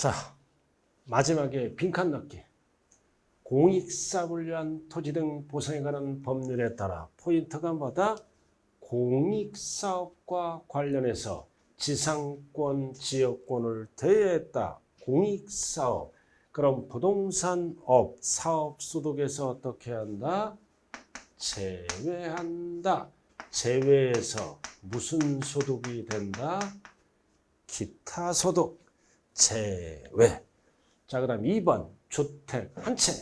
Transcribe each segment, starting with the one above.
자, 마지막에 빈칸 넣기. 공익사업을 위한 토지 등 보상에 관한 법률에 따라 포인트가 뭐다? 공익사업과 관련해서 지상권, 지역권을 대여했다. 공익사업. 그럼 부동산업, 사업소득에서 어떻게 한다? 제외한다. 제외해서 무슨 소득이 된다? 기타 소득. 제외. 자, 그 다음 2번 주택 한 채.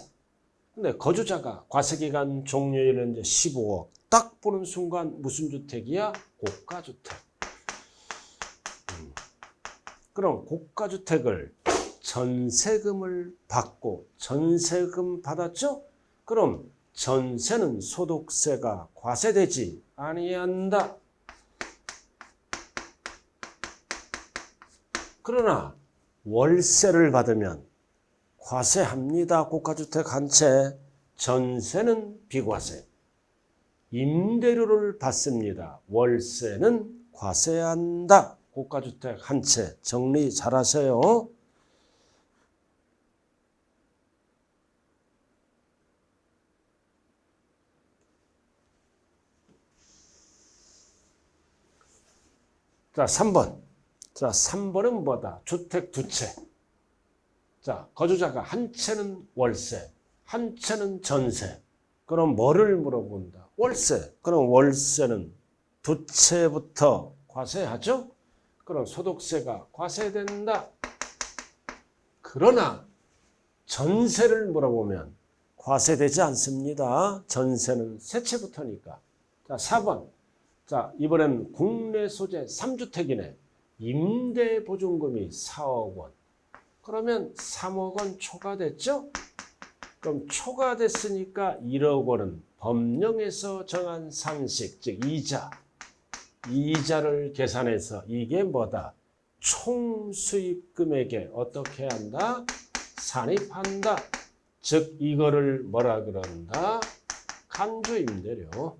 근데 거주자가 과세기간 종료일은 이제 15억. 딱 보는 순간 무슨 주택이야? 고가주택. 그럼 고가주택을 전세금을 받고 전세금 받았죠? 그럼 전세는 소득세가 과세되지 아니한다. 그러나 월세를 받으면 과세합니다. 고가주택 한 채. 전세는 비과세. 임대료를 받습니다. 월세는 과세한다. 고가주택 한 채. 정리 잘하세요. 자, 3번. 자, 3번은 뭐다? 주택 두 채. 자, 거주자가 한 채는 월세, 한 채는 전세. 그럼 뭐를 물어본다? 월세. 그럼 월세는 두 채부터 과세하죠? 그럼 소득세가 과세된다. 그러나 전세를 물어보면 과세되지 않습니다. 전세는 세 채부터니까. 자, 4번. 자, 이번엔 국내 소재 3주택이네. 임대보증금이 4억 원. 그러면 3억 원 초과됐죠? 그럼 초과됐으니까 1억 원은 법령에서 정한 상식, 즉 이자를 계산해서 이게 뭐다? 총수입금액에 어떻게 한다? 산입한다. 즉 이거를 뭐라 그런다? 간주임대료.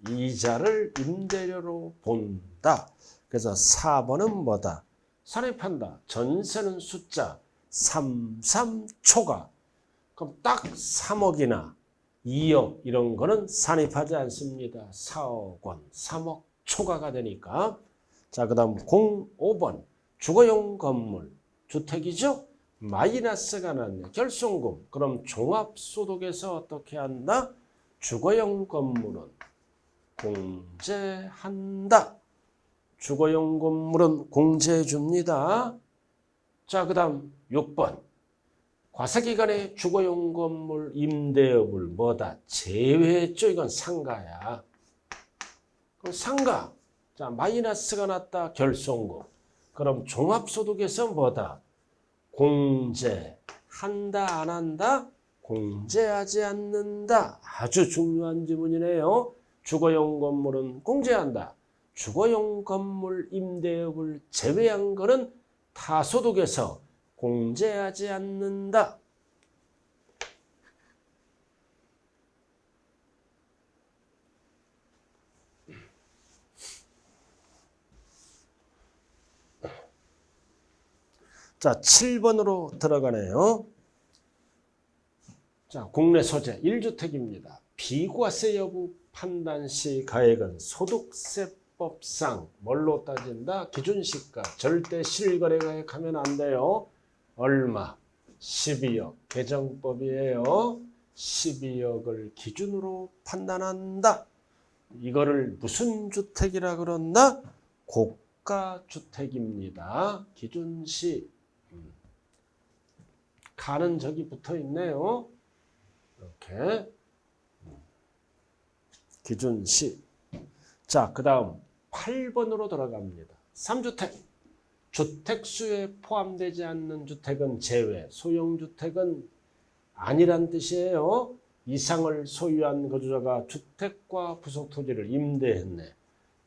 이자를 임대료로 본다. 그래서 4번은 뭐다? 산입한다. 전세는 숫자 33초가. 그럼 딱 3억이나 2억 이런 거는 산입하지 않습니다. 4억 원, 3억 초과가 되니까. 자, 그 다음 05번. 주거용 건물. 주택이죠? 마이너스가 났네. 결손금. 그럼 종합소득에서 어떻게 한다? 주거용 건물은 공제한다. 주거용 건물은 공제해 줍니다. 자, 그 다음 6번. 과세기간에 주거용 건물 임대업을 뭐다? 제외했죠. 이건 상가야. 그럼 상가. 자, 마이너스가 났다. 결손금. 그럼 종합소득에서 뭐다? 공제한다, 안 한다? 공제하지 않는다. 아주 중요한 지문이네요. 주거용 건물은 공제한다. 주거용 건물 임대업을 제외한 것은 타소득에서 공제하지 않는다. 자, 7번으로 들어가네요. 자, 국내 소재 1주택입니다. 비과세 여부 판단 시 가액은 소득세법상 뭘로 따진다? 기준시가. 절대 실거래가액 하면 안 돼요. 얼마? 12억. 개정법이에요. 12억을 기준으로 판단한다. 이거를 무슨 주택이라 그런다? 고가주택입니다. 기준시. 가는 저기 붙어 있네요. 이렇게. 기준시. 자, 그 다음 8번으로 들어갑니다. 3주택. 주택수에 포함되지 않는 주택은 제외. 소형주택은 아니란 뜻이에요. 이상을 소유한 거주자가 주택과 부속토지를 임대했네.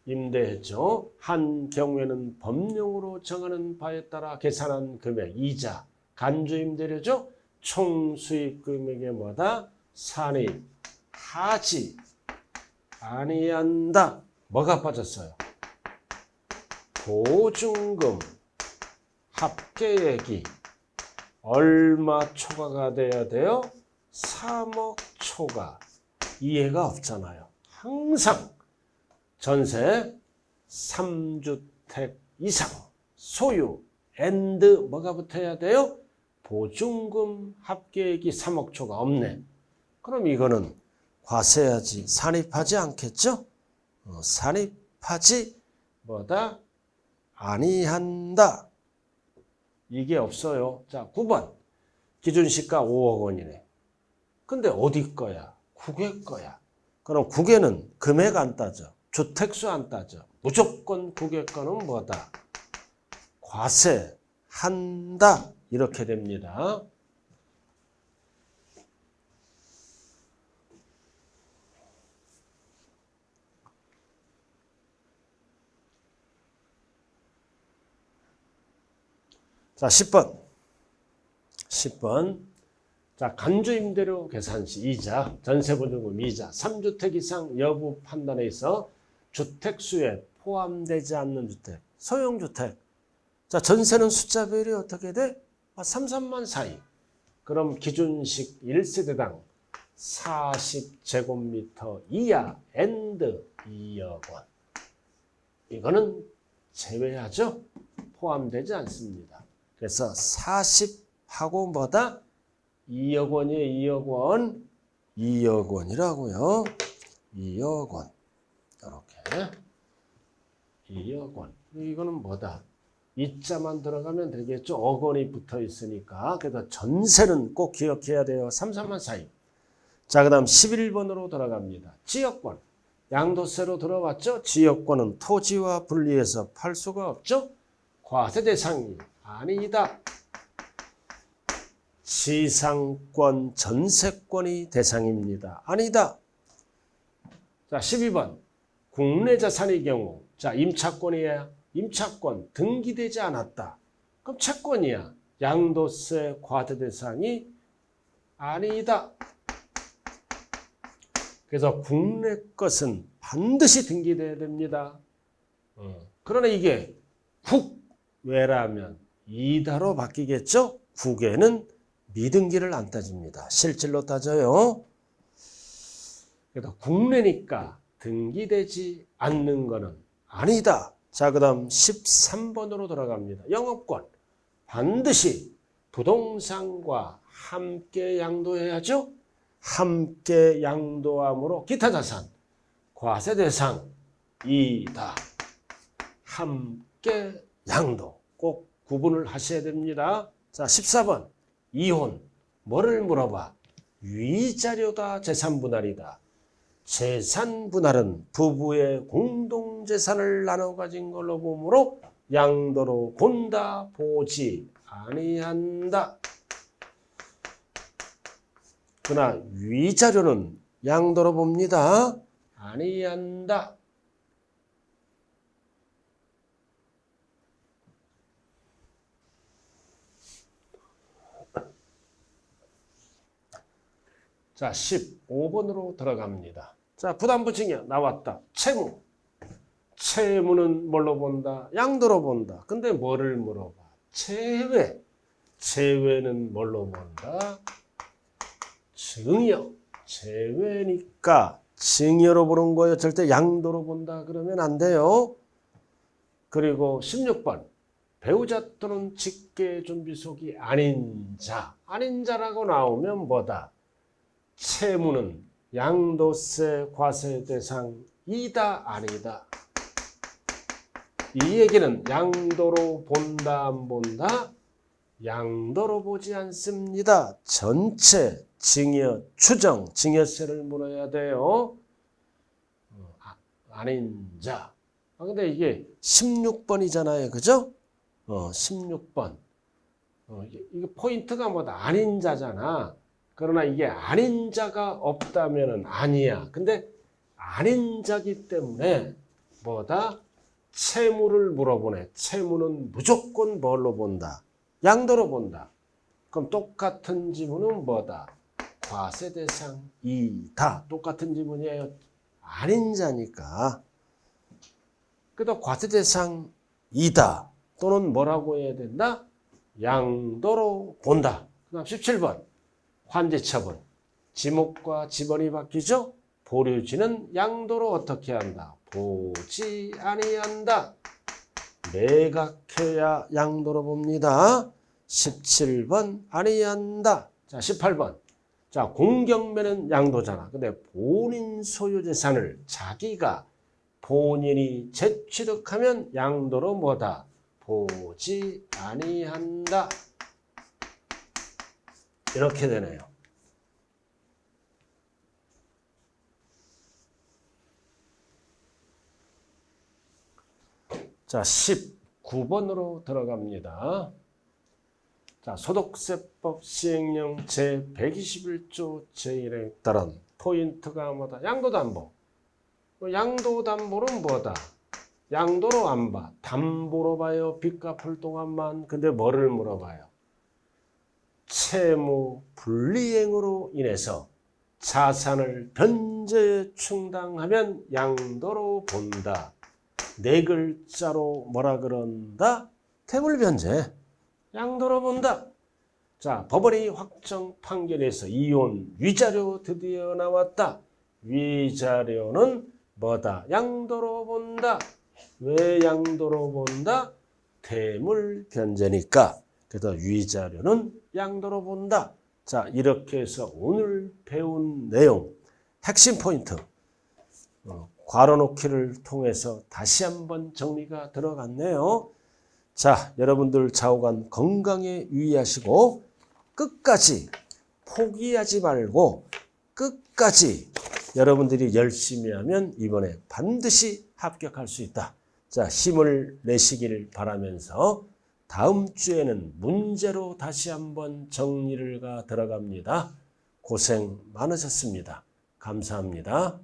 임대했죠. 한 경우에는 법령으로 정하는 바에 따라 계산한 금액, 이자, 간주임대료죠. 총수입금액에 뭐다? 산입하지 아니한다. 뭐가 빠졌어요? 보증금 합계액이 얼마 초과가 돼야 돼요? 3억 초과. 이해가 없잖아요. 항상 전세 3주택 이상 소유 and 뭐가 붙어야 돼요? 보증금 합계액이 3억 초과 없네. 그럼 이거는 과세하지 산입하지 않겠죠? 산입하지 뭐다? 아니한다. 이게 없어요. 자, 9번. 기준시가 5억 원이네. 근데 어디 거야? 국외 거야. 그럼 국외는 금액 안 따져. 주택수 안 따져. 무조건 국외 거는 뭐다? 과세한다. 이렇게 됩니다. 자, 10번. 10번. 자, 간주임대료 계산 시 이자, 전세보증금 이자, 3주택 이상 여부 판단에 있어 주택수에 포함되지 않는 주택, 소형주택. 자, 전세는 숫자 비율이 어떻게 돼? 3, 3만 사이. 그럼 기준식 1세대당 40제곱미터 이하 and 2억 원. 이거는 제외하죠? 포함되지 않습니다. 그래서 40하고 뭐다? 2억 원이에요. 2억 원. 2억 원이라고요. 2억 원. 이렇게. 2억 원. 이거는 뭐다? 이자만 들어가면 되겠죠. 억 원이 붙어 있으니까. 그래서 전세는 꼭 기억해야 돼요. 3, 4만 사이. 자, 그 다음 11번으로 들어갑니다. 지역권. 양도세로 들어왔죠. 지역권은 토지와 분리해서 팔 수가 없죠. 과세 대상이 아니다. 지상권, 전세권이 대상입니다. 아니다. 자, 12번. 국내 자산의 경우. 자, 임차권이야. 임차권 등기되지 않았다. 그럼 채권이야. 양도세 과세 대상이 아니다. 그래서 국내 것은 반드시 등기돼야 됩니다. 그러나 이게 국외라면 이다로 바뀌겠죠? 국외는 미등기를 안 따집니다. 실질로 따져요. 그래서 국내니까 등기되지 않는 것은 아니다. 자, 그 다음 13번으로 들어갑니다. 영업권. 반드시 부동산과 함께 양도해야죠. 함께 양도함으로 기타 자산 과세 대상 이다. 함께 양도 꼭 구분을 하셔야 됩니다. 자, 14번 이혼. 뭐를 물어봐? 위자료다 재산분할이다. 재산분할은 부부의 공동재산을 나눠 가진 걸로 보므로 양도로 본다 보지 아니한다. 그러나 위자료는 양도로 봅니다. 아니한다. 자, 15번으로 들어갑니다. 자, 부담부증이야. 나왔다. 채무. 채무는 뭘로 본다? 양도로 본다. 근데 뭐를 물어봐? 제외. 제외는 뭘로 본다? 증여. 제외니까 증여로 보는 거예요. 절대 양도로 본다 그러면 안 돼요. 그리고 16번. 배우자 또는 직계준비속이 아닌 자. 아닌 자라고 나오면 뭐다? 채무는 양도세 과세 대상 이다 아니다. 이 얘기는 양도로 본다 안 본다? 양도로 보지 않습니다. 전체 증여 추정 증여세를 물어야 돼요. 아닌 자. 근데 이게 16번이잖아요. 그죠? 16번. 이게 포인트가 뭐다? 아닌 자잖아. 그러나 이게 아닌 자가 없다면 아니야. 근데 아닌 자기 때문에 뭐다? 채무를 물어보네. 채무는 무조건 뭘로 본다? 양도로 본다. 그럼 똑같은 지문은 뭐다? 과세 대상 이다. 똑같은 지문이에요. 아닌 자니까. 그래도 과세 대상 이다. 또는 뭐라고 해야 된다? 양도로 본다. 그 다음 17번 환지처분. 지목과 지번이 바뀌죠? 보류지는 양도로 어떻게 한다? 보지 아니한다. 매각해야 양도로 봅니다. 17번 아니한다. 자, 18번. 자, 공경매는 양도잖아. 근데 본인 소유 재산을 자기가 본인이 재취득하면 양도로 뭐다? 보지 아니한다. 이렇게 되네요. 자, 19번으로 들어갑니다. 자, 소득세법 시행령 제121조 제1에 따른 포인트가 뭐다? 양도담보. 양도담보는 뭐다? 양도로 안 봐. 담보로 봐요. 빚 갚을 동안만. 근데 뭐를 물어봐요? 채무 불이행으로 인해서 자산을 변제 충당하면 양도로 본다. 네 글자로 뭐라 그런다? 태물변제. 양도로 본다. 자, 법원이 확정 판결에서 이혼 위자료 드디어 나왔다. 위자료는 뭐다? 양도로 본다. 왜 양도로 본다? 태물변제니까. 그래서 위자료는 양도로 본다. 자, 이렇게 해서 오늘 배운 내용, 핵심 포인트, 괄호놓기를 통해서 다시 한번 정리가 들어갔네요. 자, 여러분들 좌우간 건강에 유의하시고 끝까지 포기하지 말고 끝까지 여러분들이 열심히 하면 이번에 반드시 합격할 수 있다. 자, 힘을 내시길 바라면서 다음 주에는 문제로 다시 한번 정리를 들어갑니다. 고생 많으셨습니다. 감사합니다.